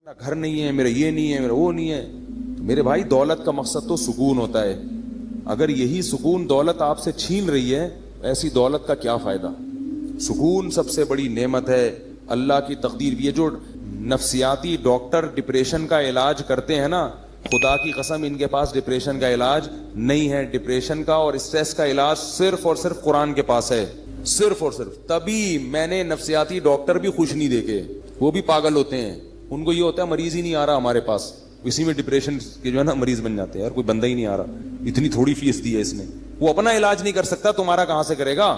گھر نہیں ہے، میرا یہ نہیں ہے، میرا وہ نہیں ہے. تو میرے بھائی دولت کا مقصد تو سکون ہوتا ہے. اگر یہی سکون دولت آپ سے چھین رہی ہے، ایسی دولت کا کیا فائدہ؟ سکون سب سے بڑی نعمت ہے، اللہ کی تقدیر بھی ہے. جو نفسیاتی ڈاکٹر ڈپریشن کا علاج کرتے ہیں نا، خدا کی قسم ان کے پاس ڈپریشن کا علاج نہیں ہے. ڈپریشن کا اور اسٹریس کا علاج صرف اور صرف قرآن کے پاس ہے، صرف اور صرف. تبھی میں نے نفسیاتی ڈاکٹر بھی خوش نہیں دیکھے، وہ بھی پاگل ہوتے ہیں. ان کو یہ ہوتا ہے مریض ہی نہیں آ رہا ہمارے پاس، اسی میں ڈپریشن کے جو ہے نا مریض بن جاتے ہیں. یار کوئی بندہ ہی نہیں آ رہا، اتنی تھوڑی فیس دی ہے اس نے. وہ اپنا علاج نہیں کر سکتا، تمہارا کہاں سے کرے گا؟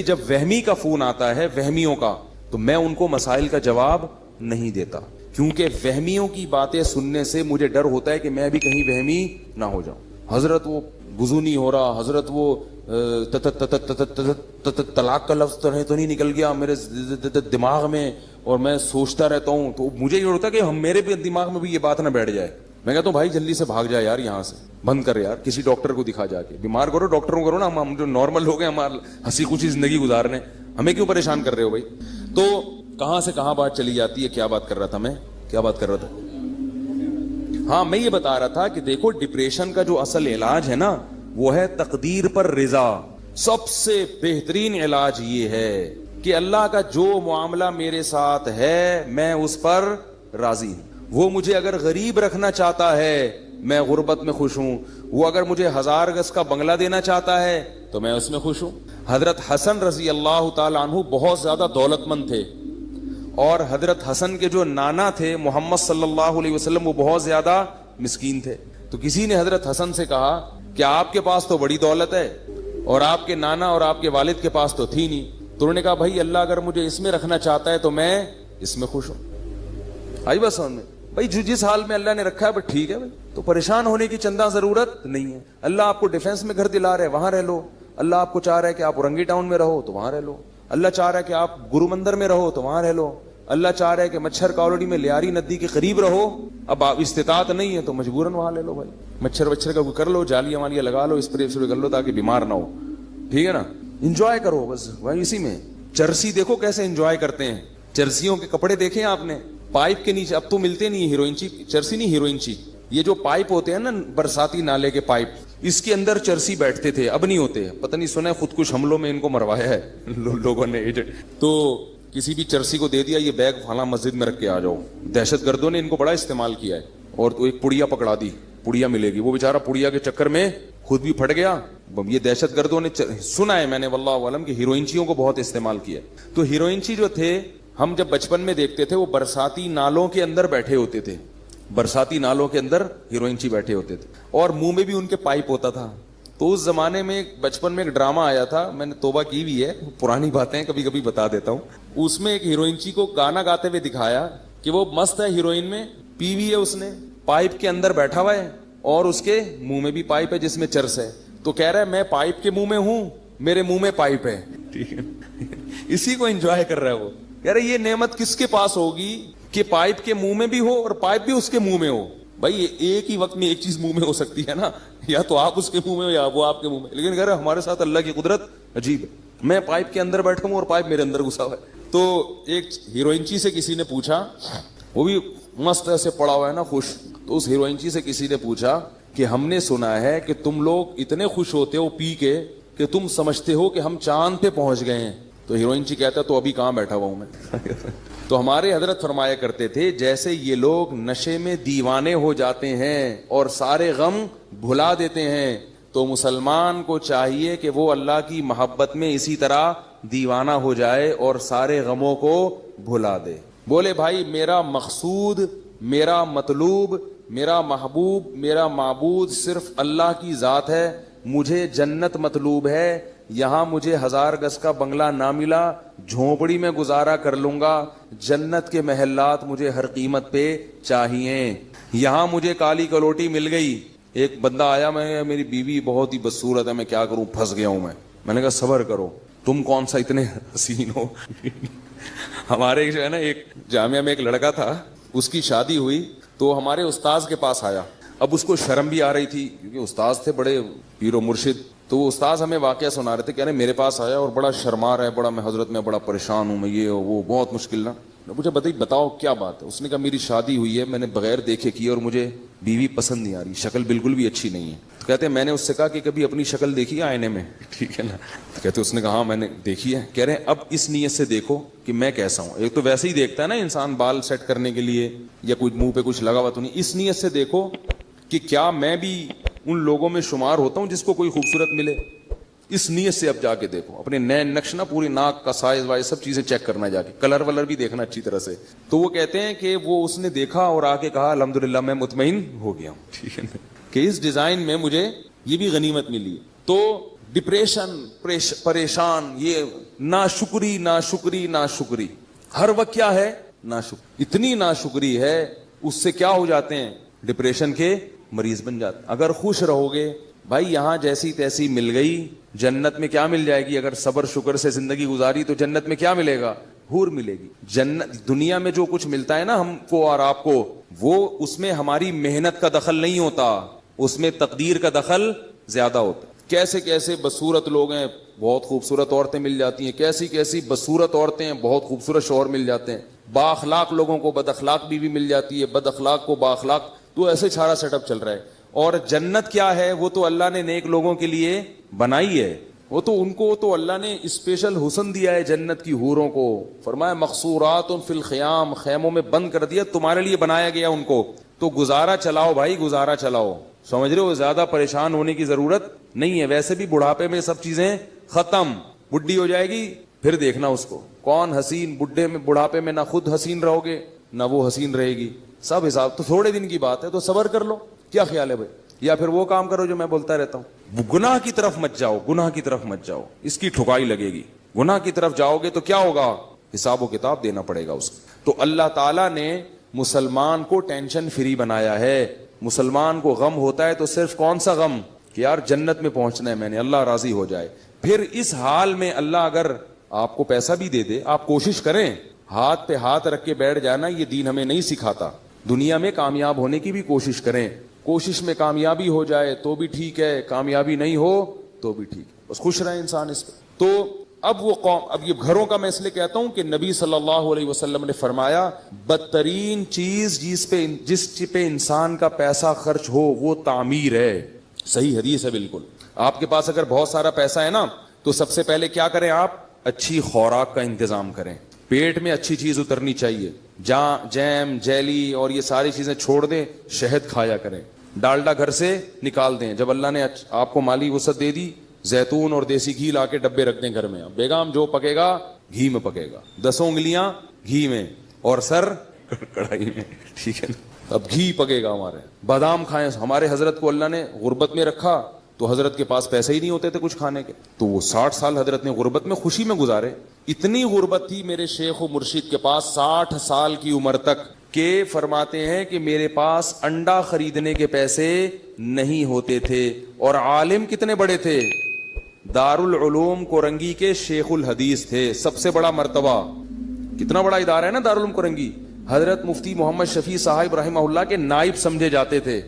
جب وہمی کا فون آتا ہے، وہمیوں کا، تو میں ان کو مسائل کا جواب نہیں دیتا، کیونکہ وہمیوں کی باتیں سننے سے مجھے ڈر ہوتا ہے کہ میں بھی کہیں وہمی نہ ہو جاؤں. حضرت وہ وضو نہیں ہو رہا، حضرت وہ طلاق کا لفظ تو نہیں نکل گیا میرے دماغ میں، اور میں سوچتا رہتا ہوں. تو مجھے یہ ہوتا ہے کہ میرے بھی دماغ میں بھی یہ بات نہ بیٹھ جائے. میں کہتا ہوں بھائی جلدی سے بھاگ جائے یار، یہاں سے بند کر یار، کسی ڈاکٹر کو دکھا جا کے. بیمار کرو ڈاکٹروں کرو نا، ہم جو نارمل لوگ ہیں ہمارا ہنسی خوشی زندگی گزارنے، ہمیں کیوں پریشان کر رہے ہو بھائی؟ تو کہاں سے کہاں بات چلی جاتی ہے. کیا بات کر رہا تھا میں، کیا بات کر رہا تھا؟ ہاں میں یہ بتا رہا تھا کہ دیکھو ڈپریشن کا جو اصل علاج ہے نا، وہ ہے تقدیر پر رضا. سب سے بہترین علاج یہ ہے کہ اللہ کا جو معاملہ میرے ساتھ ہے میں اس پر راضی ہوں. وہ مجھے اگر غریب رکھنا چاہتا ہے میں غربت میں خوش ہوں، وہ اگر مجھے 1000 گز کا بنگلہ دینا چاہتا ہے تو میں اس میں خوش ہوں. حضرت حسن رضی اللہ تعالی عنہ بہت زیادہ دولت مند تھے، اور حضرت حسن کے جو نانا تھے محمد صلی اللہ علیہ وسلم، وہ بہت زیادہ مسکین تھے. تو کسی نے حضرت حسن سے کہا کہ آپ کے پاس تو بڑی دولت ہے اور آپ کے نانا اور آپ کے والد کے پاس تو تھی نہیں. تو انہوں نے کہا بھائی اللہ اگر مجھے اس میں رکھنا چاہتا ہے تو میں اس میں خوش ہوں. آئی بس سمجھ میں بھائی، جس حال میں اللہ نے رکھا ہے بس ٹھیک ہے بھائی، تو پریشان ہونے کی چندہ ضرورت نہیں ہے. اللہ آپ کو ڈیفینس میں گھر دلا رہے وہاں رہ لو. اللہ آپ کو چاہ رہا ہے کہ آپ اورنگی ٹاؤن میں رہو تو وہاں رہ لو. اللہ چاہ رہا ہے کہ آپ گرو مندر میں رہو تو وہاں رہ لو. اللہ چاہ رہا ہے کہ مچھر کالونی میں لیاری ندی کے قریب رہو، اب آپ استطاعت نہیں ہے تو مجبوراً وہاں لے لو بھائی. مچھر کا کر لو، جالیاں والیاں لگا لو، اسپرے کر لو تاکہ بیمار نہ ہو. ٹھیک ہے نا، انجوائے کرو بس بھائی اسی میں. چرسی دیکھو کیسے انجوائے کرتے ہیں، چرسیوں کے کپڑے دیکھے آپ نے، پائپ کے نیچے اب تو ملتے نہیں ہیروئن چی، چرسی نہیں ہیروئن چی، یہ جو پائپ ہوتے ہیں نا برساتی نالے کے پائپ، اس کے اندر چرسی بیٹھتے تھے، اب نہیں ہوتے. پتہ نہیں سنا ہے خودکش حملوں میں ان کو مروایا ہے لوگوں نے. تو کسی بھی چرسی کو دے دیا یہ بیگ فلاں مسجد میں رکھ کے آ جاؤ. دہشت گردوں نے ان کو بڑا استعمال کیا ہے. اور تو ایک پڑیا پکڑا دی، پڑیا ملے گی، وہ بیچارہ پڑیا کے چکر میں خود بھی پھٹ گیا. یہ دہشت گردوں نے سنا ہے میں نے واللہ عالم کہ ہیروئنچیوں کو بہت استعمال کیا. تو ہیروئنچی جو تھے ہم جب بچپن میں دیکھتے تھے وہ برساتی نالوں کے اندر بیٹھے ہوتے تھے، برساتی نالوں کے اندر ہیروئنچی بیٹھے ہوتے تھے، اور منہ میں بھی ان کے پائپ ہوتا تھا. تو اس زمانے میں بچپن میں ایک ڈرامہ آیا تھا، میں نے توبہ کی بھی ہے، پرانی باتیں کبھی کبھی بتا دیتا ہوں. اس میں ایک ہیروئنچی کو گانا گاتے ہوئے دکھایا کہ وہ مست ہے ہیروئن میں، پی وی ہے اس نے، پائپ کے اندر بیٹھا ہوا ہے اور اس کے منہ میں بھی پائپ ہے جس میں چرس ہے. تو کہہ رہا ہے میں پائپ کے منہ میں ہوں، میرے منہ میں پائپ ہے. ٹھیک ہے، اسی کو انجوائے کر رہا ہے وہ. کہہ رہے یہ نعمت کس کے پاس ہوگی کہ پائپ کے منہ میں بھی ہو اور پائپ بھی اس کے منہ میں ہو. بھائی ایک ہی وقت میں ایک چیز منہ میں ہو سکتی ہے نا، یا تو آپ اس کے منہ میں ہو یا وہ آپ کے منہ میں. لیکن کہہ رہے ہمارے ساتھ اللہ کی قدرت عجیب ہے، میں پائپ کے اندر بیٹھا ہوں اور پائپ میرے اندر گھسا ہوا ہے. تو ایک ہیروئنچی سے کسی نے پوچھا، وہ بھی مست ایسے پڑا ہوا ہے نا خوش. تو اس ہیروئنچی سے کسی نے پوچھا کہ ہم نے سنا ہے کہ تم لوگ اتنے خوش ہوتے ہو پی کے کہ تم سمجھتے ہو کہ ہم چاند پہ پہنچ گئے ہیں. تو ہیروئنچی کہتا ہے تو ابھی کہاں بیٹھا ہوا ہوں میں. تو ہمارے حضرت فرمایا کرتے تھے جیسے یہ لوگ نشے میں دیوانے ہو جاتے ہیں اور سارے غم بھلا دیتے ہیں، تو مسلمان کو چاہیے کہ وہ اللہ کی محبت میں اسی طرح دیوانہ ہو جائے اور سارے غموں کو بھلا دے. بولے بھائی میرا مقصود، میرا مطلوب، میرا محبوب، میرا معبود صرف اللہ کی ذات ہے. مجھے جنت مطلوب ہے. یہاں مجھے 1000 گز کا بنگلہ نہ ملا، جھونپڑی میں گزارا کر لوں گا. جنت کے محلات مجھے ہر قیمت پہ چاہیے. یہاں مجھے کالی کلوٹی مل گئی. ایک بندہ آیا، میں میری بیوی بہت ہی بدصورت ہے، میں کیا کروں، پھنس گیا ہوں میں نے کہا صبر کرو، تم کون سا اتنے حسین ہو. ہمارے جو ہے نا ایک جامعہ میں ایک لڑکا تھا، اس کی شادی ہوئی تو ہمارے استاذ کے پاس آیا. اب اس کو شرم بھی آ رہی تھی کیونکہ استاذ تھے بڑے پیر و مرشد. تو وہ استاذ ہمیں واقعہ سنا رہے تھے، کہہ رہے میرے پاس آیا اور بڑا شرما رہا ہے، بڑا میں حضرت میں بڑا پریشان ہوں، میں یہ وہ بہت مشکل نا. مجھے بتاؤ کیا بات ہے. اس نے کہا میری شادی ہوئی ہے, میں نے بغیر دیکھے کی اور مجھے بیوی پسند نہیں آ رہی, شکل بالکل بھی اچھی نہیں ہے. تو کہتے ہیں میں نے اس سے کہا کہ کبھی اپنی شکل دیکھی ہے آئینے میں, ٹھیک ہے نا. تو کہتے اس نے کہا ہاں میں نے دیکھی ہے. کہہ رہے ہیں اب اس نیت سے دیکھو کہ میں کیسا ہوں. ایک تو ویسے ہی دیکھتا ہے نا انسان بال سیٹ کرنے کے لیے یا کوئی منہ پہ کچھ لگا ہوا تو نہیں, اس نیت سے دیکھو کہ کیا میں بھی ان لوگوں میں شمار ہوتا ہوں جس کو کوئی خوبصورت ملے. اس نیت سے اب جا کے دیکھو, اپنے نئے نقش نا, پوری ناک کا سائز وائز سب چیزیں چیک کرنا, جا کے کلر ولر بھی دیکھنا اچھی طرح سے. تو وہ کہتے ہیں کہ وہ اس نے دیکھا اور آ کے کہا الحمدللہ میں مطمئن ہو گیا ہوں, ٹھیک ہے نا, کہ اس ڈیزائن میں مجھے یہ بھی غنیمت ملی. تو ڈپریشن, پریشان, یہ ناشکری ہر وقت کیا ہے, ناشکری. اتنی ناشکری ہے, اس سے کیا ہو جاتے ہیں, ڈپریشن کے مریض بن جاتے. اگر خوش رہو گے بھائی, یہاں جیسی تیسی مل گئی, جنت میں کیا مل جائے گی. اگر صبر شکر سے زندگی گزاری تو جنت میں کیا ملے گا, حور ملے گی. جنت دنیا میں جو کچھ ملتا ہے نا ہم کو اور آپ کو, وہ اس میں ہماری محنت کا دخل نہیں ہوتا, اس میں تقدیر کا دخل زیادہ ہوتا. کیسے کیسے بدصورت لوگ ہیں, بہت خوبصورت عورتیں مل جاتی ہیں, کیسی بدصورت عورتیں ہیں, بہت خوبصورت شوہر مل جاتے ہیں. با اخلاق لوگوں کو بد اخلاق بیوی مل جاتی ہے, بد اخلاق کو با اخلاق. تو ایسے سارا سیٹ اپ چل رہا ہے. اور جنت کیا ہے, وہ تو اللہ نے نیک لوگوں کے لیے بنائی ہے. وہ تو ان کو تو اللہ نے اسپیشل حسن دیا ہے جنت کی حوروں کو. فرمایا مقصورات فی الخیام, خیموں میں بند کر دیا, تمہارے لیے بنایا گیا ان کو. تو گزارا چلاؤ بھائی, گزارا چلاؤ, سمجھ رہے ہو, زیادہ پریشان ہونے کی ضرورت نہیں ہے. ویسے بھی بڑھاپے میں سب چیزیں ختم, بڈھی ہو جائے گی پھر دیکھنا اس کو کون حسین. بڑھاپے میں نہ خود حسین رہو گے نہ وہ حسین رہے گی, سب حساب. تو تھوڑے دن کی بات ہے, تو صبر کر لو. کیا خیال ہے بھائی, یا پھر وہ کام کرو جو میں بولتا رہتا ہوں, گناہ کی طرف مت جاؤ, گناہ کی طرف مت جاؤ, اس کی ٹھکائی لگے گی. گناہ کی طرف جاؤ گے تو کیا ہوگا, حساب و کتاب دینا پڑے گا اس کو. تو اللہ تعالیٰ نے مسلمان کو ٹینشن فری بنایا ہے. مسلمان کو غم ہوتا ہے تو صرف کون سا غم, کہ یار جنت میں پہنچنا ہے میں نے, اللہ راضی ہو جائے. پھر اس حال میں اللہ اگر آپ کو پیسہ بھی دے دے, آپ کوشش کریں, ہاتھ پہ ہاتھ رکھ کے بیٹھ جانا یہ دین ہمیں نہیں سکھاتا. دنیا میں کامیاب ہونے کی بھی کوشش کریں, کوشش میں کامیابی ہو جائے تو بھی ٹھیک ہے, کامیابی نہیں ہو تو بھی ٹھیک ہے, بس خوش رہے انسان اس پہ. تو اب وہ قوم, اب یہ گھروں کا میں اس لیے کہتا ہوں کہ نبی صلی اللہ علیہ وسلم نے فرمایا بدترین چیز جس پہ انسان کا پیسہ خرچ ہو وہ تعمیر ہے. صحیح حدیث ہے بالکل. آپ کے پاس اگر بہت سارا پیسہ ہے نا تو سب سے پہلے کیا کریں آپ, اچھی خوراک کا انتظام کریں. پیٹ میں اچھی چیز اترنی چاہیے, جیم جیلی اور یہ ساری چیزیں چھوڑ دیں, شہد کھایا کریں. ڈالڈا گھر سے نکال دیں, جب اللہ نے آپ کو مالی وسعت دے دی, زیتون اور دیسی گھی لا کے ڈبے رکھ دیں گھر میں. بیگم جو پکے گا گھی میں پکے گا, 10 انگلیاں گھی میں اور سر کڑھائی میں, ٹھیک ہے نا. اب گھی پکے گا ہمارے. بادام کھائیں, ہمارے حضرت کو اللہ نے غربت میں رکھا تو حضرت کے پاس پیسے ہی نہیں ہوتے تھے کچھ کھانے کے, تو وہ 60 سال حضرت نے غربت میں خوشی میں گزارے. اتنی غربت تھی میرے شیخ و مرشد کے پاس 60 سال کی عمر تک, کہ فرماتے ہیں کہ میرے پاس انڈا خریدنے کے پیسے نہیں ہوتے تھے. اور عالم کتنے بڑے تھے, دارالعلوم کورنگی کے شیخ الحدیث تھے, سب سے بڑا مرتبہ. کتنا بڑا ادارہ ہے نا دارالعلوم کورنگی. حضرت مفتی محمد شفیع صاحب رحمہ اللہ کے نائب سمجھے جاتے تھے.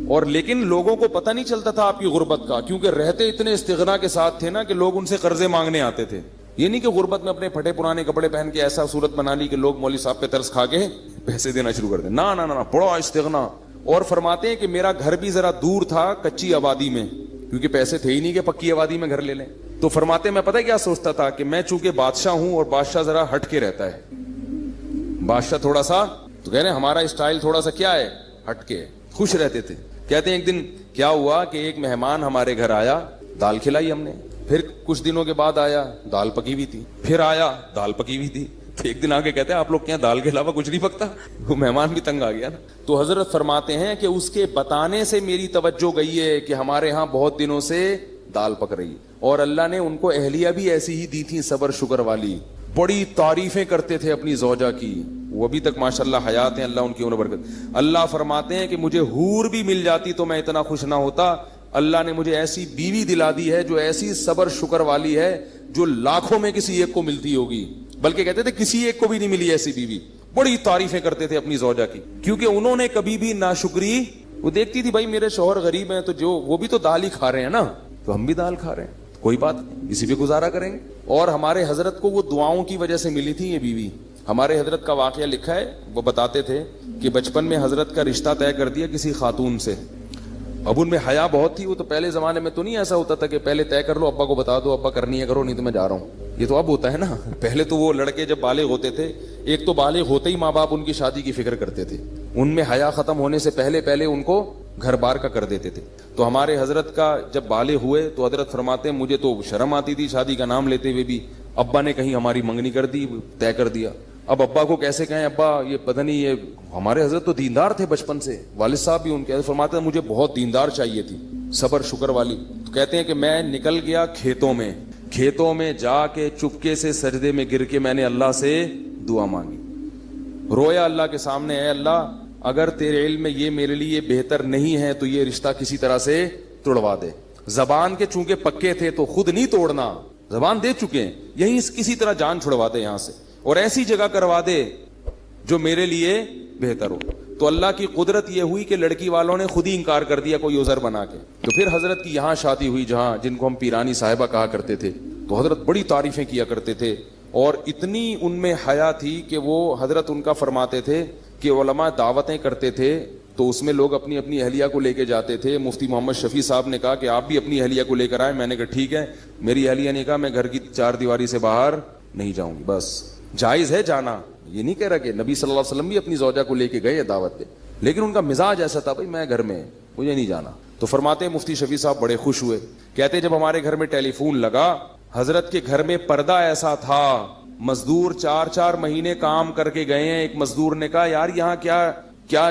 اور لیکن لوگوں کو پتہ نہیں چلتا تھا آپ کی غربت کا, کیونکہ رہتے اتنے استغنا کے ساتھ تھے نا کہ لوگ ان سے قرضے مانگنے آتے تھے. یہ نہیں کہ غربت میں اپنے پھٹے پرانے کپڑے پہن کے ایسا صورت بنا لی کہ لوگ مولوی صاحب پہ ترس کھا کے پیسے دینا شروع کر دیں. نہ نہ نہ, بڑا استغنا. اور فرماتے ہیں کہ میرا گھر بھی ذرا دور تھا کچی آبادی میں, کیونکہ پیسے تھے ہی نہیں کہ پکی آبادی میں گھر لے لیں. تو فرماتے میں پتہ کیا سوچتا تھا کہ میں چونکہ بادشاہ ہوں, اور بادشاہ ذرا ہٹ کے رہتا ہے, بادشاہ تھوڑا سا, تو کہہ رہے ہیں ہمارا اسٹائل تھوڑا سا کیا ہے, ہٹ کے, خوش رہتے تھے. کہتے ہیں ایک دن کیا ہوا کہ ایک مہمان ہمارے گھر آیا, دال کھلائی ہم نے. پھر کچھ دنوں کے بعد آیا, دال پکی ہوئی تھی. پھر آیا, دال پکی ہوئی تھی. تو ایک دن آگے کہتے ہیں آپ لوگ کیا دال کے علاوہ کچھ نہیں پکتا. وہ مہمان بھی تنگ آ گیا نا. تو حضرت فرماتے ہیں کہ اس کے بتانے سے میری توجہ گئی ہے کہ ہمارے ہاں بہت دنوں سے دال پک رہی, اور اللہ نے ان کو اہلیہ بھی ایسی ہی دی تھی صبر شکر والی. بڑی تعریفیں کرتے تھے اپنی زوجہ کی, وہ ابھی تک ماشاءاللہ حیات ہیں, اللہ ان کی عمر برکت. اللہ فرماتے ہیں کہ مجھے حور بھی مل جاتی تو میں اتنا خوش نہ ہوتا. اللہ نے مجھے ایسی بیوی دلا دی ہے جو ایسی صبر شکر والی ہے جو لاکھوں میں کسی ایک کو ملتی ہوگی, بلکہ کہتے تھے کسی ایک کو بھی نہیں ملی ایسی بیوی. بڑی تعریفیں کرتے تھے اپنی زوجہ کی, کیونکہ انہوں نے کبھی بھی ناشکری, وہ دیکھتی تھی بھائی میرے شوہر غریب ہیں تو جو وہ بھی تو دال ہی کھا رہے ہیں نا, تو ہم بھی دال کھا رہے ہیں, کوئی بات نہیں, اسی پہ گزارا کریں گے. اور ہمارے حضرت کو وہ دعاؤں کی وجہ سے ملی تھی یہ بیوی. ہمارے حضرت کا واقعہ لکھا ہے, وہ بتاتے تھے کہ بچپن میں حضرت کا رشتہ طے کر دیا کسی خاتون سے. اب ان میں حیا بہت تھی. وہ تو پہلے زمانے میں تو نہیں ایسا ہوتا تھا کہ پہلے طے کر لو, ابا کو بتا دو, ابا کرنی ہے کرو, نہیں تو میں جا رہا ہوں. یہ تو اب ہوتا ہے نا. پہلے تو وہ لڑکے جب بالغ ہوتے تھے, ایک تو بالغ ہوتے ہی ماں باپ ان کی شادی کی فکر کرتے تھے, ان میں حیا ختم ہونے سے پہلے ان کو گھر بار کا کر دیتے تھے. تو ہمارے حضرت کا جب بالغ ہوئے تو حضرت فرماتے ہیں مجھے تو شرم آتی تھی شادی کا نام لیتے ہوئے بھی. ابا نے کہیں ہماری منگنی کر دی, طے کر دیا. اب ابا کو کیسے کہیں ابا یہ پتہ نہیں, یہ ہمارے حضرت تو دیندار تھے بچپن سے, والد صاحب بھی ان کے فرماتے ہیں مجھے بہت دیندار چاہیے تھی, صبر شکر والی. تو کہتے ہیں کہ میں نکل گیا کھیتوں میں جا کے چپکے سے سجدے میں گر کے میں نے اللہ سے دعا مانگی, رویا اللہ کے سامنے, اے اللہ اگر تیرے علم میں یہ میرے لیے بہتر نہیں ہے تو یہ رشتہ کسی طرح سے توڑوا دے. زبان کے چونکہ پکے تھے تو خود نہیں توڑنا, زبان دے چکے ہیں, یہیں کسی طرح جان چھڑوا دے یہاں سے, اور ایسی جگہ کروا دے جو میرے لیے بہتر ہو. تو اللہ کی قدرت یہ ہوئی کہ لڑکی والوں نے خود ہی انکار کر دیا کوئی عذر بنا کے. تو پھر حضرت کی یہاں شادی ہوئی جہاں جن کو ہم پیرانی صاحبہ کہا کرتے تھے. تو حضرت بڑی تعریفیں کیا کرتے تھے, اور اتنی ان میں حیا تھی کہ وہ حضرت ان کا فرماتے تھے کہ علماء دعوتیں کرتے تھے تو اس میں لوگ اپنی اپنی اہلیہ کو لے کے جاتے تھے. مفتی محمد شفیع صاحب نے کہا کہ آپ بھی اپنی اہلیہ کو لے کر آئے. میں نے کہا ٹھیک ہے. میری اہلیہ نے کہا میں گھر کی چار دیواری سے باہر نہیں جاؤں گی. بس جائز ہے جانا, یہ نہیں کہہ رہا کہ نبی صلی اللہ علیہ وسلم بھی اپنی زوجہ کو لے کے گئے دعوت پہ, لیکن ان کا مزاج ایسا تھا بھائی میں گھر میں مجھے نہیں جانا. تو فرماتے ہیں مفتی شفیع صاحب بڑے خوش ہوئے, کہتے جب ہمارے گھر میں ٹیلی فون لگا, حضرت کے گھر میں پردہ ایسا تھا, مزدور 4 مہینے کام کر کے گئے ہیں. ایک مزدور نے کہا یار یہاں کیا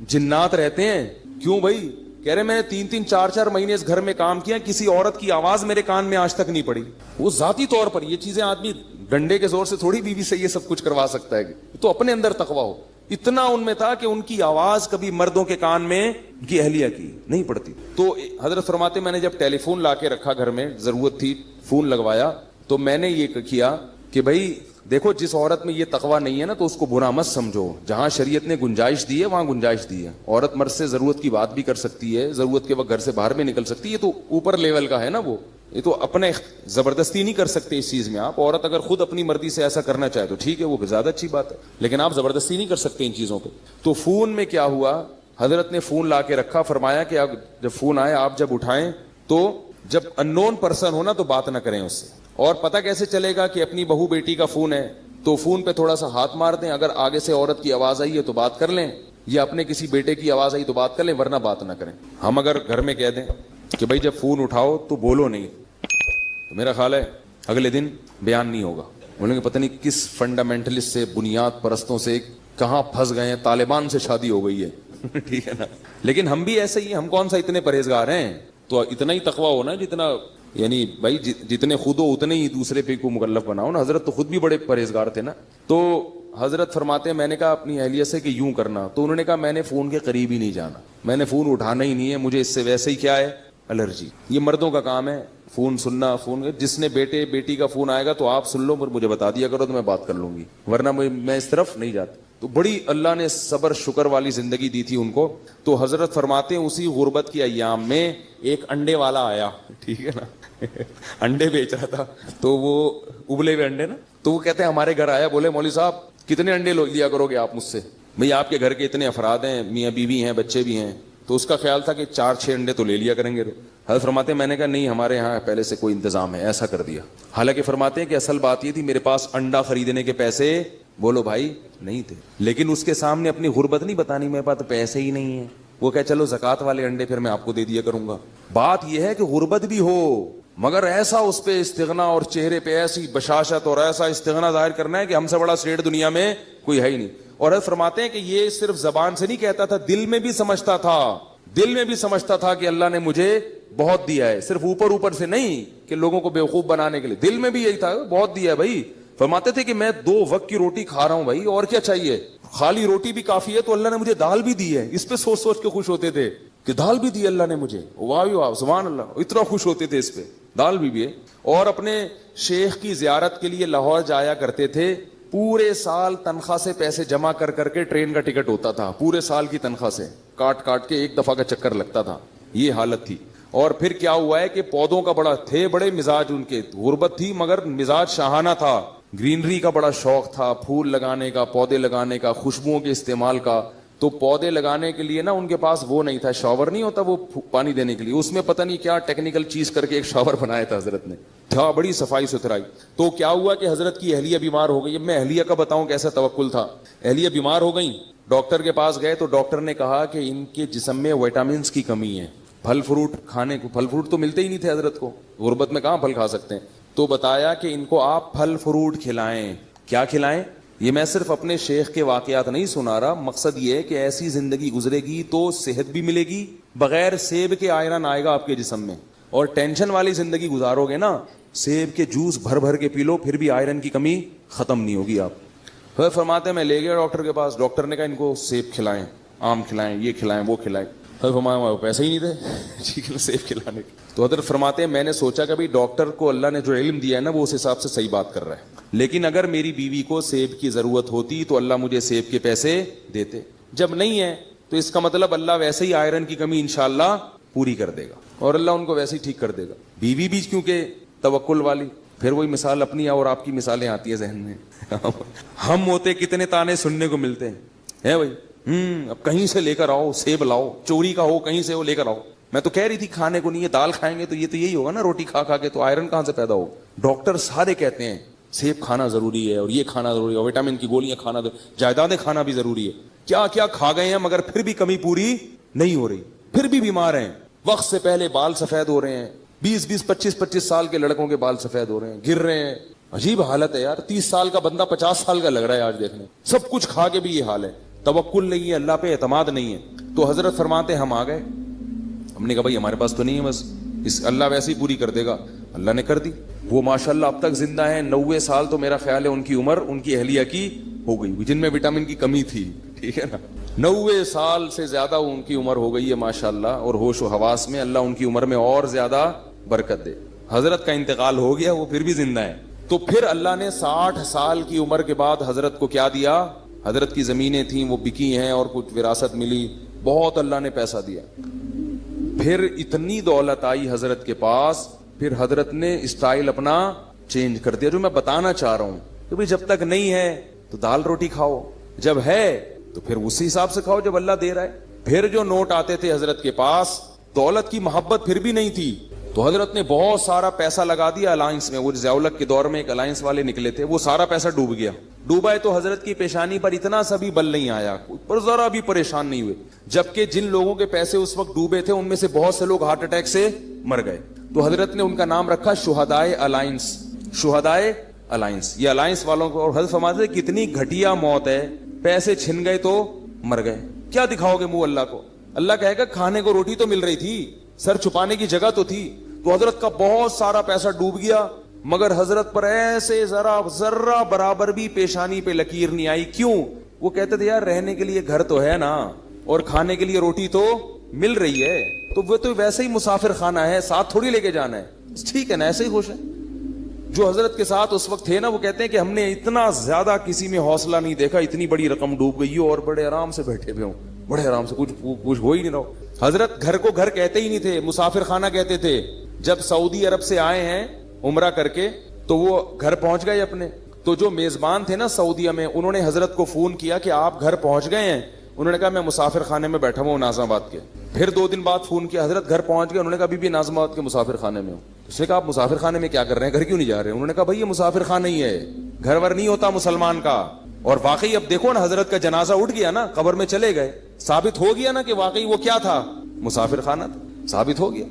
جنات رہتے ہیں؟ کیوں بھائی؟ کہہ رہے میں 3 4 مہینے اس گھر میں کام کیا, کسی عورت کی آواز میرے کان میں آج تک نہیں پڑی. وہ ذاتی طور پر یہ چیزیں آدمی ڈنڈے کے زور سے تھوڑی بیوی سے یہ سب کچھ کروا سکتا ہے, تو اپنے اندر تقویٰ ہو. اتنا ان میں تھا کہ ان کی آواز کبھی مردوں کے کان میں ان کی اہلیہ کی نہیں پڑتی. تو حضرت فرماتے میں نے جب ٹیلی فون لا کے رکھا گھر میں, ضرورت تھی فون لگوایا, تو میں نے یہ کیا کہ بھائی دیکھو جس عورت میں یہ تقویٰ نہیں ہے نا تو اس کو برا مت سمجھو. جہاں شریعت نے گنجائش دی ہے وہاں گنجائش دی ہے. عورت مرد سے ضرورت کی بات بھی کر سکتی ہے, ضرورت کے وقت گھر سے باہر بھی نکل سکتی ہے, یہ تو اوپر لیول کا ہے نا. وہ یہ تو اپنے زبردستی نہیں کر سکتے اس چیز میں. آپ عورت اگر خود اپنی مرضی سے ایسا کرنا چاہے تو ٹھیک ہے, وہ زیادہ اچھی بات ہے, لیکن آپ زبردستی نہیں کر سکتے ان چیزوں پہ. تو فون میں کیا ہوا, حضرت نے فون لا کے رکھا, فرمایا کہ آپ جب فون آئے آپ جب اٹھائیں تو جب ان نون پرسن ہونا تو بات نہ کریں اس سے. اور پتہ کیسے چلے گا کہ اپنی بہو بیٹی کا فون ہے تو فون پہ تھوڑا سا ہاتھ مار دیں, اگر آگے سے عورت کی آواز آئی ہے تو بات کر لیں, یا اپنے کسی بیٹے کی آواز آئی تو بات کر لیں, ورنہ بات نہ کریں. ہم اگر گھر میں کہہ دیں کہ بھائی جب فون اٹھاؤ تو بولو نہیں, تو میرا خیال ہے اگلے دن بیان نہیں ہوگا. بولیں گے پتہ نہیں کس فنڈامنٹلسٹ سے, بنیاد پرستوں سے کہاں پھنس گئے ہیں, طالبان سے شادی ہو گئی ہے. ٹھیک ہے نا. لیکن ہم بھی ایسے ہی, ہم کون سا اتنے پرہیزگار ہیں. تو اتنا ہی تقویٰ ہونا جتنا, یعنی بھائی جتنے خود ہو اتنے ہی دوسرے پہ کو مکلف بناؤ نا. حضرت تو خود بھی بڑے پرہیزگار تھے نا. تو حضرت فرماتے ہیں میں نے کہا اپنی اہلیہ سے کہ یوں کرنا, تو انہوں نے کہا میں نے فون کے قریب ہی نہیں جانا, میں نے فون اٹھانا ہی نہیں ہے, مجھے اس سے ویسے ہی کیا ہے الرجی. یہ مردوں کا کام ہے فون سننا. فون جس نے بیٹے بیٹی کا فون آئے گا تو آپ سن لو, پر مجھے بتا دیا کرو تو میں بات کر لوں گی, ورنہ میں اس طرف نہیں جاتا. تو بڑی اللہ نے صبر شکر والی زندگی دی تھی ان کو. تو حضرت فرماتے ہیں اسی غربت کی ایام میں ایک انڈے والا آیا, ٹھیک ہے نا, انڈے بیچ رہا تھا, تو وہ ابلے ہوئے انڈے نا, تو وہ کہتے ہیں ہمارے گھر آیا, بولے مولوی صاحب کتنے انڈے لیا کرو گے آپ مجھ سے؟ بھئی آپ کے گھر کے اتنے افراد ہیں, میاں بیوی ہیں, بچے بھی ہیں. تو اس کا خیال تھا کہ 4-6 انڈے تو لے لیا کریں گے. حضرت فرماتے ہیں میں نے کہا نہیں, ہمارے یہاں پہلے سے کوئی انتظام ہے, ایسا کر دیا. حالانکہ فرماتے ہیں کہ اصل بات یہ تھی میرے پاس انڈا خریدنے کے پیسے بولو بھائی نہیں تھے, لیکن اس کے سامنے اپنی غربت نہیں بتانی, میرے پاس تو پیسے ہی نہیں ہیں. وہ کہ چلو زکات والے انڈے پھر میں آپ کو دے دیا کروں گا. بات یہ ہے کہ غربت بھی ہو مگر ایسا اس پہ استغنا, اور چہرے پہ ایسی بشاشت اور ایسا استغنا ظاہر کرنا ہے کہ ہم سے بڑا سیٹ دنیا میں کوئی ہے ہی نہیں. اور حضرت فرماتے ہیں کہ یہ صرف زبان سے نہیں کہتا تھا, دل میں بھی سمجھتا تھا, دل میں بھی سمجھتا تھا کہ اللہ نے مجھے بہت دیا ہے, صرف اوپر سے نہیں کہ لوگوں کو بیوقوف بنانے کے لیے, دل میں بھی یہی تھا بہت دیا ہے بھائی. فرماتے تھے کہ میں 2 وقت کی روٹی کھا رہا ہوں بھائی, اور کیا چاہیے, خالی روٹی بھی کافی ہے, تو اللہ نے مجھے دال بھی دی ہے. اس پہ سوچ سوچ کے خوش ہوتے تھے کہ دال بھی دی اللہ نے مجھے, واہ واہ سبحان اللہ, اتنا خوش ہوتے تھے اس پہ, دال بھی ہے. اور اپنے شیخ کی زیارت کے لیے لاہور جایا کرتے تھے, پورے سال تنخواہ سے پیسے جمع کر کے ٹرین کا ٹکٹ ہوتا تھا, پورے سال کی تنخواہ سے کاٹ کے ایک دفعہ کا چکر لگتا تھا. یہ حالت تھی. اور پھر کیا ہوا ہے کہ پودوں کا بڑا تھے بڑے مزاج ان کے, غربت تھی مگر مزاج شاہانہ تھا, گرینری کا بڑا شوق تھا, پھول لگانے کا, پودے لگانے کا, خوشبوؤں کے استعمال کا. تو پودے لگانے کے لیے نا ان کے پاس وہ نہیں تھا, شاور نہیں ہوتا وہ پانی دینے کے لیے, اس میں پتہ نہیں کیا ٹیکنیکل چیز کر کے ایک شاور بنایا تھا حضرت نے, تھا بڑی صفائی ستھرائی. تو کیا ہوا کہ حضرت کی اہلیہ بیمار ہو گئی. اب میں اہلیہ کا بتاؤں کیسا توکل تھا. اہلیہ بیمار ہو گئی, ڈاکٹر کے پاس گئے تو ڈاکٹر نے کہا کہ ان کے جسم میں وٹامنس کی کمی ہے, پھل فروٹ کھانے کو, پھل فروٹ تو ملتے ہی نہیں تھے حضرت کو, غربت میں کہاں پھل کھا سکتے ہیں. تو بتایا کہ ان کو آپ پھل فروٹ کھلائیں. کیا کھلائیں؟ یہ میں صرف اپنے شیخ کے واقعات نہیں سنا رہا, مقصد یہ ہے کہ ایسی زندگی گزرے گی تو صحت بھی ملے گی, بغیر سیب کے آئرن آئے گا آپ کے جسم میں. اور ٹینشن والی زندگی گزارو گے نا, سیب کے جوس بھر بھر کے پی لو پھر بھی آئرن کی کمی ختم نہیں ہوگی. آپ فرماتے ہیں میں لے گیا ڈاکٹر کے پاس, ڈاکٹر نے کہا ان کو سیب کھلائیں, آم کھلائیں, یہ کھلائیں, وہ کھلائیں. فرمایا پیسے ہی نہیں تھے سیب کھلانے کے. تو حضرت فرماتے ہیں میں نے سوچا کہ ڈاکٹر کو اللہ نے جو علم دیا ہے نا وہ اس حساب سے صحیح بات کر رہا ہے, لیکن اگر میری بیوی کو سیب کی ضرورت ہوتی تو اللہ مجھے سیب کے پیسے دیتے, جب نہیں ہے تو اس کا مطلب اللہ ویسے ہی آئرن کی کمی انشاءاللہ پوری کر دے گا, اور اللہ ان کو ویسے ہی ٹھیک کر دے گا. بیوی بھی کیونکہ توکل والی, پھر وہی مثال اپنی اور آپ کی مثالیں آتی ہیں ذہن میں. ہم ہوتے کتنے تانے سننے کو ملتے ہیں بھائی, اب کہیں سے لے کر آؤ, سیب لاؤ, چوری کا ہو کہیں سے وہ لے کر آؤ. میں تو کہہ رہی تھی کھانے کو نہیں ہے, دال کھائیں گے تو یہ تو یہی ہوگا نا, روٹی کھا کھا کے, تو آئرن کہاں سے پیدا ہوگا. ڈاکٹر سارے کہتے ہیں سیب کھانا ضروری ہے, اور یہ کھانا ضروری ہے, اور وٹامن کی گولیاں کھانا, جائیدادیں کھانا بھی ضروری ہے. کیا کیا کھا گئے ہیں مگر پھر بھی کمی پوری نہیں ہو رہی, پھر بھی بیمار ہیں. وقت سے پہلے بال سفید ہو رہے ہیں, 20 25 سال کے لڑکوں کے بال سفید ہو رہے ہیں, گر رہے ہیں. عجیب حالت ہے یار, 30 سال کا بندہ 50 سال کا لگ رہا ہے آج دیکھنے. سب کچھ کھا کے بھی یہ حال ہے, توکل نہیں ہے, اللہ پہ اعتماد نہیں ہے. تو حضرت فرماتے ہم آ گئے, ہم نے کہا بھائی ہمارے پاس تو نہیں ہے, بس اس اللہ ویسے ہی پوری کر دے گا. اللہ نے کر دی. وہ ماشاءاللہ اب تک زندہ ہیں, 90 سال تو میرا خیال ہے ان کی عمر ان کی اہلیہ کی ہو گئی, جن میں وٹامن کی کمی تھی, ٹھیک ہے نا. 90 سال سے زیادہ ان کی عمر ہو گئی ہے ماشاءاللہ, اور ہوش و حواس میں اللہ ان کی عمر میں اور زیادہ برکت دے. حضرت کا انتقال ہو گیا, وہ پھر بھی زندہ ہے. تو پھر اللہ نے 60 سال کی عمر کے بعد حضرت کو کیا دیا. حضرت کی زمینیں تھیں وہ بکی ہیں, اور کچھ وراثت ملی, بہت اللہ نے پیسہ دیا. پھر اتنی دولت آئی حضرت کے پاس, پھر حضرت نے اسٹائل اپنا چینج کر دیا. جو میں بتانا چاہ رہا ہوں کہ بھئی جب تک نہیں ہے تو دال روٹی کھاؤ, جب ہے تو پھر اسی حساب سے کھاؤ جب اللہ دے رہا ہے. پھر جو نوٹ آتے تھے حضرت کے پاس, دولت کی محبت پھر بھی نہیں تھی, تو حضرت نے بہت سارا پیسہ لگا دیا الائنس میں. وہ ضیاء-ال-حق کے دور میں ایک الائنس والے نکلے تھے, وہ سارا پیسہ ڈوب گیا. ڈوبا ہے تو حضرت کی پیشانی پر اتنا سا بھی بل نہیں آیا, پر ذرا بھی پریشان نہیں ہوئے. جبکہ جن لوگوں کے پیسے اس وقت ڈوبے تھے ان میں سے بہت سے لوگ ہارٹ اٹیک سے مر گئے. تو حضرت نے ان کا نام رکھا شہدائے الائنس, شہدائے الائنس. یہ الائنس والوں کو, اور حضرت فرماتے ہیں کتنی گھٹیا موت ہے, پیسے چھن گئے تو مر گئے. کیا دکھاؤ گے منہ اللہ کو؟ اللہ کہے گا کھانے کو روٹی تو مل رہی تھی, سر چھپانے کی جگہ تو تھی. تو حضرت کا بہت سارا پیسہ ڈوب گیا, مگر حضرت پر ایسے ذرہ برابر بھی پیشانی پہ لکیر نہیں آئی. کیوں؟ وہ کہتے تھے یار رہنے کے لیے گھر تو ہے نا, اور کھانے کے لیے روٹی تو مل رہی ہے, تو وہ تو ویسے ہی مسافر خانہ ہے, ساتھ تھوڑی لے کے جانا ہے, ٹھیک ہے نا, ایسے ہی خوش ہے. جو حضرت کے ساتھ اس وقت تھے نا, وہ کہتے ہیں کہ ہم نے اتنا زیادہ کسی میں حوصلہ نہیں دیکھا, اتنی بڑی رقم ڈوب گئی ہو اور بڑے آرام سے بیٹھے ہوئے ہوں, بڑے آرام سے, کچھ ہو ہی نہیں رہا. حضرت گھر کو گھر کہتے ہی نہیں تھے, مسافر خانہ کہتے تھے. جب سعودی عرب سے آئے ہیں عمرہ کر کے تو وہ گھر پہنچ گئے اپنے, تو جو میزبان تھے نا سعودیہ میں, انہوں نے حضرت کو فون کیا کہ آپ گھر پہنچ گئے ہیں. انہوں نے کہا میں مسافر خانے میں بیٹھا ہوں ناظم آباد کے. پھر 2 دن بعد فون کیا, حضرت گھر پہنچ گئے. انہوں نے کہا ابھی بھی ناظم آباد کے مسافر خانے میں ہوں. اس نے کہا آپ مسافر خانے میں کیا کر رہے ہیں, گھر کیوں نہیں جا رہے؟ انہوں نے کہا بھائی یہ مسافر خانہ ہی ہے, گھر ور نہیں ہوتا مسلمان کا. اور واقعی اب دیکھو نا, حضرت کا جنازہ اٹھ گیا نا, قبر میں چلے گئے, ثابت ہو گیا نا کہ واقعی وہ کیا تھا, مسافر خانہ تھا, ثابت ہو گیا.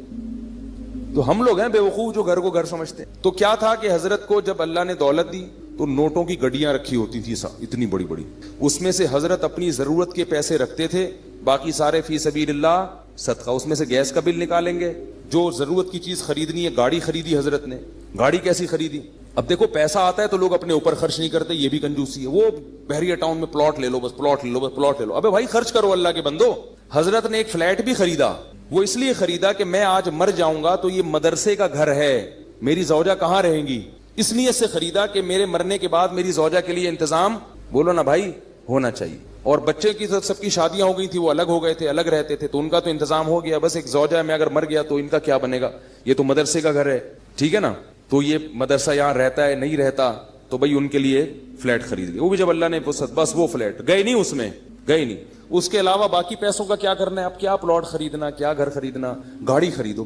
تو ہم لوگ ہیں بے وقوف جو گھر کو گھر سمجھتے ہیں. تو کیا تھا کہ حضرت کو جب اللہ نے دولت دی تو نوٹوں کی گڈیاں رکھی ہوتی تھی اتنی بڑی بڑی, اس میں سے حضرت اپنی ضرورت کے پیسے رکھتے تھے, باقی سارے فی سبیل اللہ صدقہ. اس میں سے گیس کا بل نکالیں گے, جو ضرورت کی چیز خریدنی ہے. گاڑی خریدی حضرت نے, گاڑی کیسی خریدی؟ اب دیکھو پیسہ آتا ہے تو لوگ اپنے اوپر خرچ نہیں کرتے, یہ بھی کنجوسی ہے. وہ بحریہ ٹاؤن میں پلاٹ لے لو, بس پلاٹ لے لو, بس پلاٹ لے لو. ابے بھائی خرچ کرو اللہ کے بندو. حضرت نے ایک فلیٹ بھی خریدا, وہ اس لیے خریدا کہ میں آج مر جاؤں گا تو یہ مدرسے کا گھر ہے, میری زوجہ کہاں رہیں گی, اس نیت سے خریدا کہ میرے مرنے کے بعد میری زوجہ کے لیے انتظام, بولو نا بھائی, ہونا چاہیے. اور بچے کی سب کی شادیاں ہو گئی تھی, وہ الگ ہو گئے تھے, الگ رہتے تھے, تو ان کا تو انتظام ہو گیا, بس ایک زوجہ میں اگر مر گیا تو ان کا کیا بنے گا, یہ تو مدرسے کا گھر ہے, ٹھیک ہے نا, تو یہ مدرسہ یہاں رہتا ہے نہیں رہتا, تو بھائی ان کے لیے فلیٹ خرید لیا, وہ بھی جب اللہ نے بس وہ فلیٹ گئے نہیں, اس میں گئے نہیں, اس کے علاوہ باقی پیسوں کا کیا کرنا ہے, اب کیا پلاٹ خریدنا, کیا گھر خریدنا, گاڑی خریدو.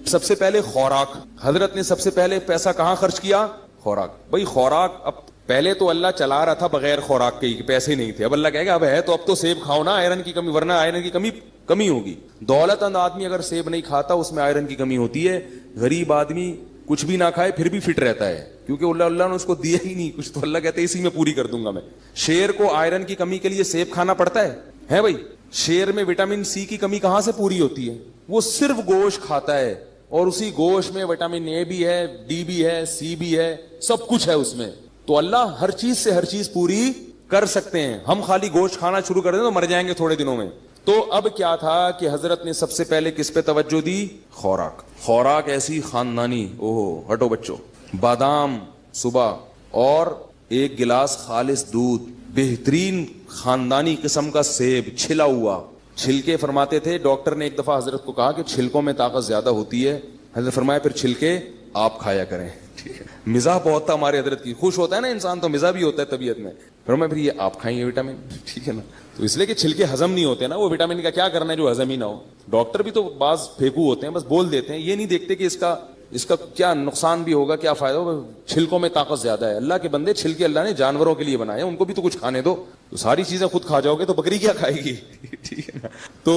سب سے پہلے خوراک, حضرت نے سب سے پہلے پیسہ کہاں خرچ کیا, خوراک. بھائی خوراک, اب پہلے تو اللہ چلا رہا تھا بغیر خوراک کے, پیسے نہیں تھے, اب اللہ کہے گا اب ہے تو اب تو سیب کھاؤ نا, آئرن کی کمی, ورنہ آئرن کی کمی ہوگی. دولت مند آدمی اگر سیب نہیں کھاتا اس میں آئرن کی کمی ہوتی ہے. غریب آدمی کچھ بھی نہ کھائے پھر بھی فٹ رہتا ہے, کیونکہ اللہ نے اس کو دیا ہی نہیں کچھ, تو اللہ کہتے ہیں اسی میں پوری کر دوں گا میں. شیر کو آئرن کی کمی کے لیے سیب کھانا پڑتا ہے بھائی. شیر میں وٹامن سی کی کمی کہاں سے پوری ہوتی ہے, وہ صرف گوشت کھاتا ہے, اور اسی گوشت میں وٹامن اے بھی ہے, ڈی بھی ہے, سی بھی ہے, سب کچھ ہے اس میں. تو اللہ ہر چیز سے ہر چیز پوری کر سکتے ہیں. ہم خالی گوشت کھانا شروع کر دیں تو مر جائیں گے تھوڑے دنوں میں. تو اب کیا تھا کہ حضرت نے سب سے پہلے کس پہ توجہ دی, خوراک. خوراک ایسی خاندانی, اوہ ہٹو بچوں, بادام صبح اور ایک گلاس خالص دودھ, بہترین خاندانی قسم کا سیب چھلا ہوا. چھلکے فرماتے تھے, ڈاکٹر نے ایک دفعہ حضرت کو کہا کہ چھلکوں میں طاقت زیادہ ہوتی ہے, حضرت فرمایا پھر چھلکے آپ کھایا کریں. ٹھیک ہے, مزاح بہت تھا ہمارے حضرت کی, خوش ہوتا ہے نا انسان تو مزاح بھی ہوتا ہے طبیعت میں. فرمایا پھر یہ آپ کھائیں, یہ وٹامن, ٹھیک ہے نا, تو اس لیے کہ چھلکے ہضم نہیں ہوتے نا, وہ وٹامن کا کیا کرنا ہے جو ہضم ہی نہ ہو. ڈاکٹر بھی تو بعض پھینکو ہوتے ہیں, بس بول دیتے ہیں, یہ نہیں دیکھتے کہ اس کا کیا نقصان بھی ہوگا, کیا فائدہ ہوگا. چھلکوں میں طاقت زیادہ ہے. اللہ کے بندے, چھلکے اللہ نے جانوروں کے لیے بنائے, ان کو بھی تو کچھ کھانے دو. تو ساری چیزیں خود کھا جاؤ گے تو بکری کیا کھائے گی, ٹھیک ہے نا. تو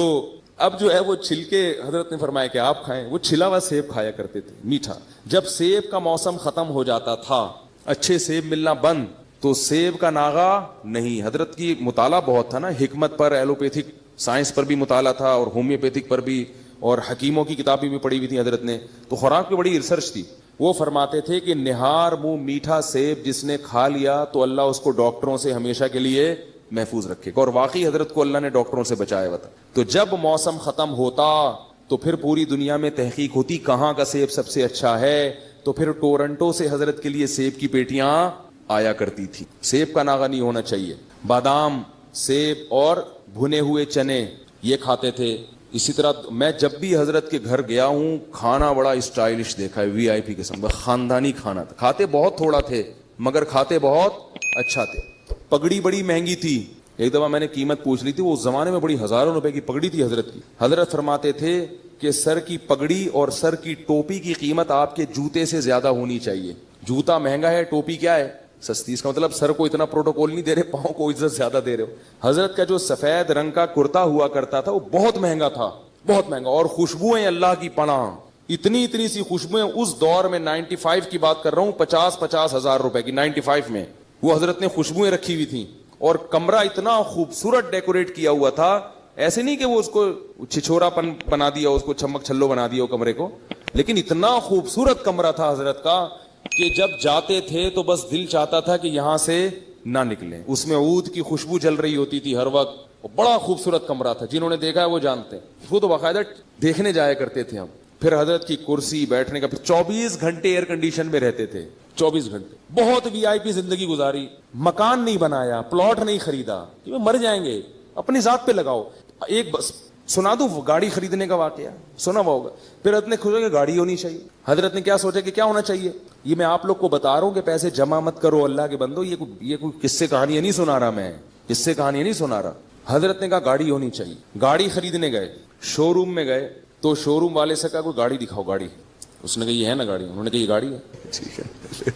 اب جو ہے وہ چھلکے حضرت نے فرمایا کہ آپ کھائیں. وہ چھلا ہوا سیب کھایا کرتے تھے, میٹھا. جب سیب کا موسم ختم ہو جاتا تھا, اچھے سیب ملنا بند, تو سیب کا ناغا نہیں. حضرت کی مطالعہ بہت تھا نا, حکمت پر, ایلوپیتھک سائنس پر بھی مطالعہ تھا, اور ہومیوپیتھک پر بھی, اور حکیموں کی کتابیں بھی پڑھی ہوئی تھی حضرت نے. تو خوراک پہ بڑی ریسرچ تھی. وہ فرماتے تھے کہ نہار منہ میٹھا سیب جس نے کھا لیا تو اللہ اس کو ڈاکٹروں سے ہمیشہ کے لیے محفوظ رکھے گا. اور واقعی حضرت کو اللہ نے ڈاکٹروں سے بچایا ہوا تھا. تو جب موسم ختم ہوتا تو پھر پوری دنیا میں تحقیق ہوتی کہاں کا سیب سب سے اچھا ہے, تو پھر ٹورنٹو سے حضرت کے لیے سیب کی پیٹیاں آیا کرتی تھی. سیب کا ناغا نہیں ہونا چاہیے. بادام, سیب اور بھنے ہوئے چنے یہ کھاتے تھے. اسی طرح میں جب بھی حضرت کے گھر گیا ہوں, کھانا بڑا اسٹائلش دیکھا ہے, وی آئی پی قسم کا خاندانی کھانا تھا. کھاتے بہت تھوڑا تھے مگر کھاتے بہت اچھا تھے. پگڑی بڑی مہنگی تھی. ایک دفعہ میں نے قیمت پوچھ لی تھی, وہ اس زمانے میں بڑی ہزاروں روپے کی پگڑی تھی حضرت کی. حضرت فرماتے تھے کہ سر کی پگڑی اور سر کی ٹوپی کی قیمت آپ کے جوتے سے زیادہ ہونی چاہیے. جوتا مہنگا ہے, ٹوپی کیا ہے, سستی. اس کا مطلب سر کو اتنا پروٹوکول نہیں دے رہے, پاؤں کو عزت زیادہ دے رہے ہو. حضرت کا جو سفید رنگ کا کرتا ہوا کرتا تھا وہ بہت مہنگا تھا, بہت مہنگا. اور خوشبوئیں اللہ کی پناہ, اتنی سی خوشبوئیں. اس دور میں 95 کی بات کر رہا ہوں, 50 ہزار روپے کی 95 میں وہ حضرت نے خوشبوئیں رکھی ہوئی تھیں. اور کمرہ اتنا خوبصورت ڈیکوریٹ کیا ہوا تھا, ایسے نہیں کہ وہ اس کو چھچورا پن بنا دیا, اس کو چمک چھلو بنا دیا کمرے کو, لیکن اتنا خوبصورت کمرہ تھا حضرت کا کہ جب جاتے تھے تو بس دل چاہتا تھا کہ یہاں سے نہ نکلیں. اس میں عود کی خوشبو چل رہی ہوتی تھی ہر وقت. بڑا خوبصورت کمرہ تھا, جنہوں نے دیکھا ہے وہ جانتے ہیں. وہ تو باقاعدہ دیکھنے جایا کرتے تھے ہم. پھر حضرت کی کرسی, بیٹھنے کا, پھر 24 گھنٹے ایئر کنڈیشن میں رہتے تھے, 24 گھنٹے. بہت وی آئی پی زندگی گزاری. مکان نہیں بنایا, پلاٹ نہیں خریدا, مر جائیں گے, اپنی ذات پہ لگاؤ. ایک بس سنا دوں گاڑی خریدنے کا واقعہ, سنا ہوا ہوگا. پھر حضرت نے سوچا کہ گاڑی ہونی چاہیے. حضرت نے کیا سوچا کہ کیا ہونا چاہیے, یہ میں آپ لوگ کو بتا رہا ہوں کہ پیسے جمع مت کرو اللہ کے بندو, یہ کوئی قصے کہانیاں نہیں سنا رہا, میں قصے کہانیاں نہیں سنا رہا. حضرت نے کہا گاڑی ہونی چاہیے. گاڑی خریدنے گئے, شو روم میں گئے, تو شو روم والے سے کہا کوئی گاڑی دکھاؤ, گاڑی. اس نے کہا یہ ہے نا گاڑی. انہوں نے کہا یہ گاڑی ہے. ٹھیک ہے,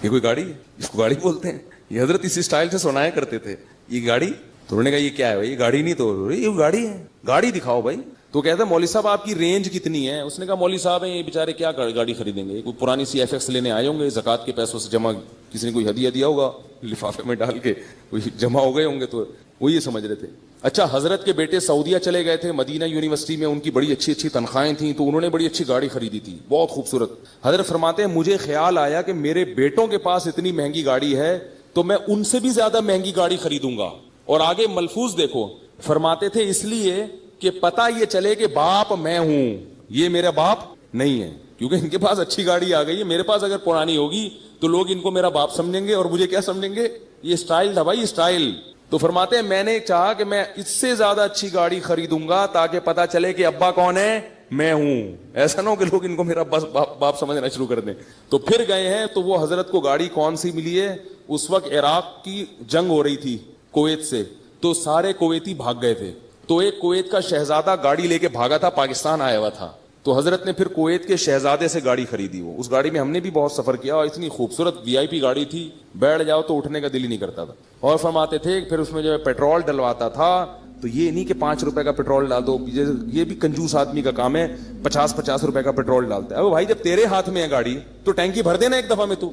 یہ کوئی گاڑی ہے, اس کو گاڑی بولتے ہیں. یہ حضرت اسی اسٹائل سے سنایا کرتے تھے, یہ گاڑی. تو انہوں نے کہا یہ کیا ہے بھائی, یہ گاڑی نہیں, تو یہ گاڑی ہے, گاڑی دکھاؤ بھائی. تو کہتا ہے مولوی صاحب آپ کی رینج کتنی ہے. اس نے کہا مولوی صاحب ہیں یہ بیچارے کیا گاڑی خریدیں گے, کوئی پرانی سی ایف ایکس لینے آئے ہوں گے, زکات کے پیسوں سے جمع, کسی نے کوئی ہدیہ دیا ہوگا لفافے میں ڈال کے, کوئی جمع ہو گئے ہوں گے, تو وہ یہ سمجھ رہے تھے. اچھا, حضرت کے بیٹے سعودیہ چلے گئے تھے, مدینہ یونیورسٹی میں ان کی بڑی اچھی تنخواہیں تھیں, تو انہوں نے بڑی اچھی گاڑی خریدی تھی, بہت خوبصورت. حضرت فرماتے ہیں مجھے خیال آیا کہ میرے بیٹوں کے پاس اتنی مہنگی گاڑی ہے تو میں ان سے بھی زیادہ مہنگی گاڑی خریدوں گا. اور آگے ملفوظ دیکھو, فرماتے تھے اس لیے کہ پتہ یہ چلے کہ باپ میں ہوں, یہ میرا باپ نہیں ہے, کیونکہ ان کے پاس اچھی گاڑی آ گئی ہے, میرے پاس اگر پرانی ہوگی تو لوگ ان کو میرا باپ سمجھیں گے, اور مجھے کیا سمجھیں گے. یہ اسٹائل تھا بھائی, اسٹائل. تو فرماتے ہیں میں نے چاہا کہ میں اس سے زیادہ اچھی گاڑی خریدوں گا تاکہ پتا چلے کہ ابا کون ہے، میں ہوں. ایسا نہ ہو کہ لوگ ان کو میرا بس باپ سمجھنا شروع کر دیں. تو پھر گئے ہیں تو وہ حضرت کو گاڑی کون سی ملی ہے؟ اس وقت عراق کی جنگ ہو رہی تھی کویت سے، تو سارے کویتی بھاگ گئے تھے. تو ایک کویت کا شہزادہ گاڑی لے کے بھاگا تھا، پاکستان آیا ہوا تھا. تو حضرت نے پھر کویت کے شہزادے سے گاڑی خریدی. وہ اس گاڑی میں ہم نے بھی بہت سفر کیا اور اتنی خوبصورت VIP گاڑی تھی، بیٹھ جاؤ تو اٹھنے کا دل ہی نہیں کرتا تھا. اور فرماتے تھے پھر اس میں جو پیٹرول ڈلواتا تھا تو یہ نہیں کہ 5 روپے کا پیٹرول ڈال دو، یہ بھی کنجوس آدمی کا کام ہے، 50 روپے کا پیٹرول ڈالتا ہے. اب بھائی جب تیرے ہاتھ میں ہے گاڑی تو ٹینکی بھر دینا ایک دفعہ میں، تو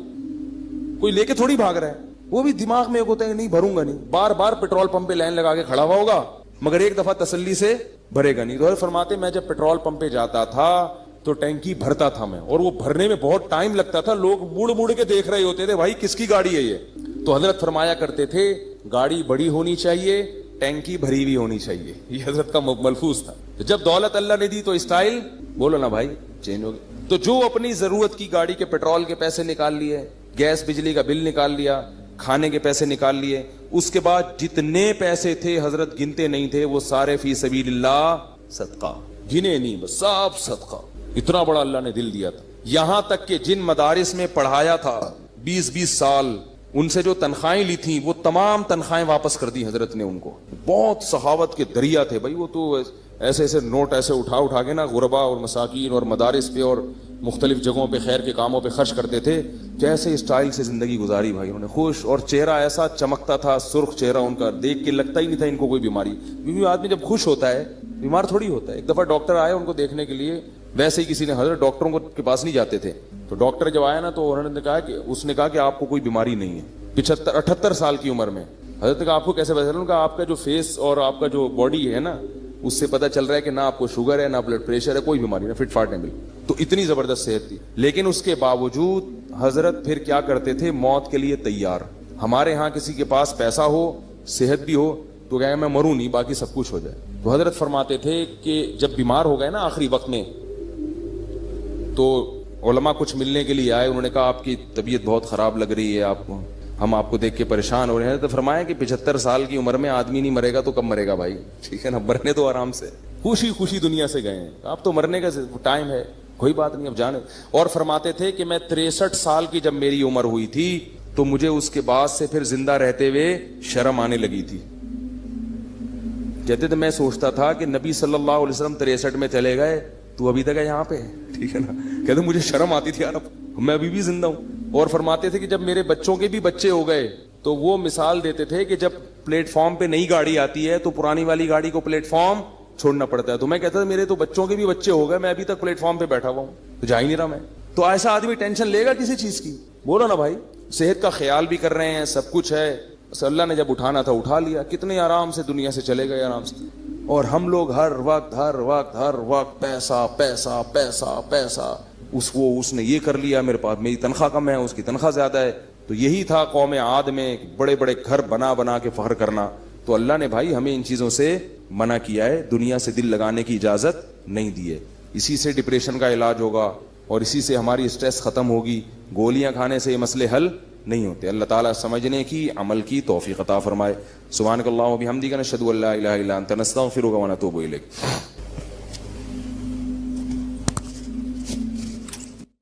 کوئی لے کے تھوڑی بھاگ رہا ہے. وہ بھی دماغ میں ہوتا ہے نہیں بھروں گا نہیں، بار بار پیٹرول پمپ پہ لائن لگا کے کھڑا ہوا ہوگا مگر ایک دفعہ تسلی سے بھرے گا نہیں. تو فرماتے میں جب پیٹرول پمپ پہ جاتا تھا تو ٹینکی بھرتا تھا میں، اور وہ بھرنے میں بہت ٹائم لگتا تھا، لوگ مڑ مڑ کے دیکھ رہے ہوتے تھے بھائی کس کی گاڑی ہے یہ. تو حضرت فرمایا کرتے تھے گاڑی بڑی ہونی چاہیے، ٹینکی بھری ہوئی ہونی چاہیے. یہ حضرت کا ملفوظ تھا. جب دولت اللہ نے دی تو اسٹائل بولو نا بھائی چینج ہو گیا. تو جو اپنی ضرورت کی گاڑی کے پیٹرول کے پیسے نکال لیے، گیس بجلی کا بل نکال لیا، کھانے کے پیسے نکال لیے، اس کے بعد جتنے پیسے تھے حضرت گنتے نہیں تھے، وہ سارے فی سبیل اللہ صدقہ، گنے نہیں بس سب صدقہ. اتنا بڑا اللہ نے دل دیا تھا. یہاں تک کہ جن مدارس میں پڑھایا تھا 20 سال، ان سے جو تنخواہیں لی تھیں وہ تمام تنخواہیں واپس کر دی حضرت نے ان کو. بہت سخاوت کے دریا تھے بھائی وہ تو، ایسے ایسے نوٹ ایسے اٹھا کے نا غربا اور مساکین اور مدارس پہ اور مختلف جگہوں پہ خیر کے کاموں پہ خرچ کرتے تھے. کیسے اسٹائل سے زندگی گزاری بھائی انہوں نے، خوش، اور چہرہ ایسا چمکتا تھا، سرخ چہرہ ان کا، دیکھ کے لگتا ہی نہیں تھا ان کو کوئی بیماری. کیونکہ آدمی جب خوش ہوتا ہے بیمار تھوڑی ہوتا ہے. ایک دفعہ ڈاکٹر آئے ان کو دیکھنے کے لیے، ویسے ہی کسی نے، حضرت ڈاکٹروں کے پاس نہیں جاتے تھے، تو ڈاکٹر جب آیا نا تو انہوں نے کہا کہ اس نے کہا کہ آپ کو کوئی بیماری نہیں ہے. 78 سال کی عمر میں. حضرت نے کہا آپ کو کیسے پتا چلا؟ آپ کا جو فیس اور آپ کا جو باڈی ہے نا اس سے پتا چل رہا ہے کہ نہ آپ کو شوگر ہے، نہ بلڈ پریشر ہے، کوئی بیماری نہ، فٹ فاٹ ہے بالکل. تو اتنی زبردست صحت تھی. لیکن اس کے باوجود حضرت پھر کیا کرتے تھے؟ موت کے لیے تیار. ہمارے ہاں کسی کے پاس پیسہ ہو، صحت بھی ہو تو کہے میں مروں نہیں باقی سب کچھ ہو جائے. تو حضرت فرماتے تھے کہ جب بیمار ہو گئے نا آخری وقت میں، تو علماء کچھ ملنے کے لیے آئے. انہوں نے کہا آپ کی طبیعت بہت خراب لگ رہی ہے، آپ کو، ہم آپ کو دیکھ کے پریشان ہو رہے ہیں. تو فرمایا کہ 75 سال کی عمر میں آدمی نہیں مرے گا تو کب مرے گا بھائی؟ ٹھیک ہے نا، مرنے تو آرام سے، خوشی خوشی دنیا سے گئے ہیں. آپ تو مرنے کا ٹائم ہے، کوئی بات نہیں، اب جانے. اور فرماتے تھے کہ میں 63 سال کی جب میری عمر ہوئی تھی تو مجھے اس کے بعد سے پھر زندہ رہتے ہوئے شرم آنے لگی تھی. کہتے تھے میں سوچتا تھا کہ نبی صلی اللہ علیہ وسلم 63 میں چلے گئے تو ابھی تک ہے یہاں پہ، ٹھیک ہے نا. کہتے مجھے شرم آتی تھی یار میں ابھی بھی زندہ ہوں. اور فرماتے تھے کہ جب میرے بچوں کے بھی بچے ہو گئے تو وہ مثال دیتے تھے کہ جب پلیٹ فارم پہ نئی گاڑی آتی ہے تو پرانی والی گاڑی کو پلیٹ فارم چھوڑنا پڑتا ہے. تو میں کہتا تھا میرے تو بچوں کے بھی بچے ہو گئے، میں ابھی تک پلیٹ فارم پہ بیٹھا ہوا ہوں، تو جا ہی نہیں رہا میں. تو ایسا آدمی ٹینشن لے گا کسی چیز کی؟ بولو نا بھائی. صحت کا خیال بھی کر رہے ہیں، سب کچھ ہے، بس اللہ نے جب اٹھانا تھا اٹھا لیا. کتنے آرام سے دنیا سے چلے گئے آرام سے. اور ہم لوگ ہر وقت پیسہ پیسہ پیسہ پیسہ، اس نے یہ کر لیا، میرے پاس میری تنخواہ کم ہے، اس کی تنخواہ زیادہ ہے. تو یہی تھا قوم عاد میں بڑے بڑے گھر بنا بنا کے فخر کرنا. تو اللہ نے بھائی ہمیں ان چیزوں سے منع کیا ہے، دنیا سے دل لگانے کی اجازت نہیں دی ہے. اسی سے ڈپریشن کا علاج ہوگا اور اسی سے ہماری اسٹریس ختم ہوگی. گولیاں کھانے سے یہ مسئلے حل نہیں ہوتے. اللہ تعالیٰ سمجھنے کی، عمل کی توفیق عطا فرمائے. سبحانک اللہم و بحمدک، نشہد ان لا الہ الا انت، نستغفرک و نتوب الیک.